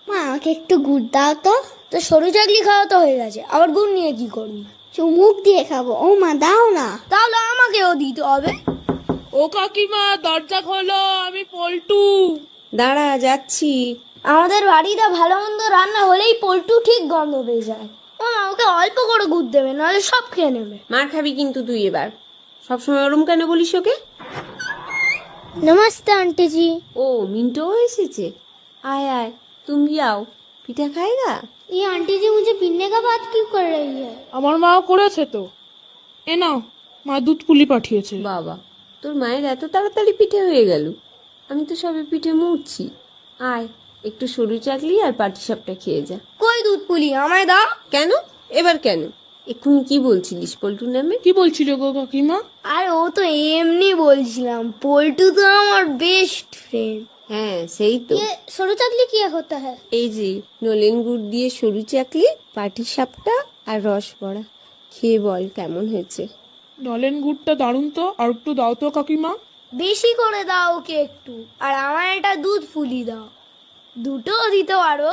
মা আমাকে একটু গুড় দাও তো। তো সরু চাকলি খাওয়া তো হয়ে গেছে, আবার গুড় নিয়ে কি করবি? চুমুক দিয়ে খাবো। ও মা দাও না। তাহলে আমাকেও দিতে হবে। ও কাকিমা, দরজা খোলো, আমি পল্টু। দাঁড়া, যাচ্ছি। আমাদের বাড়িতে ভালো মন্দ রান্না হলেই পল্টু ঠিক গন্ধ পেয়ে যায়। ও মা, ওকে অল্প করে গুড় দেবে, নাহলে সব খেয়ে নেবে। মার খাবি কিন্তু তুই এবার। সবসময় ওরম কেন বলিস ওকে? नमस्ते आंटी जी। ও মিন্টু এসেছে। आय आय, तुम भी आओ। পিঠা খাएगा? ये आंटी जी मुझे पीने का बात क्यों कर रही है? আমার মা করেছে তো। এ নাও, মা দুধ পুলি পাঠিয়েছে। বাবা, তোর মায়ের এত তাড়াতাড়ি পিঠে হয়ে গেল। আমি তো সবে পিঠে মুড়ছি। আয়, একটু সরু চাকলি আর পাটিসাপটা খেয়ে যা। কই দুধ পুলি, আমায় দাও। কেন? এবার কেন? এক্ষুনি কি বলছিলিস পল্টুর নামে? কি বলছিল গো কাকিমা? আর ও তো এমনি বলছিলাম, পল্টু তো আমার বেস্ট ফ্রেন্ড। হ্যাঁ, সেই তো। ये सरू चकली क्या होता है? এই যে নলেন গুড় দিয়ে সরু চাকলি, পাটিসাপটা আর রস বড়া। খেয়ে বল কেমন হয়েছে। নলেন গুড়টা দারুণ তো, আর একটু দাও তো কাকিমা। বেশি করে দাও ওকে একটু, আর আমার একটা দুধ পুলি দাও। দুটো দিতে পারো।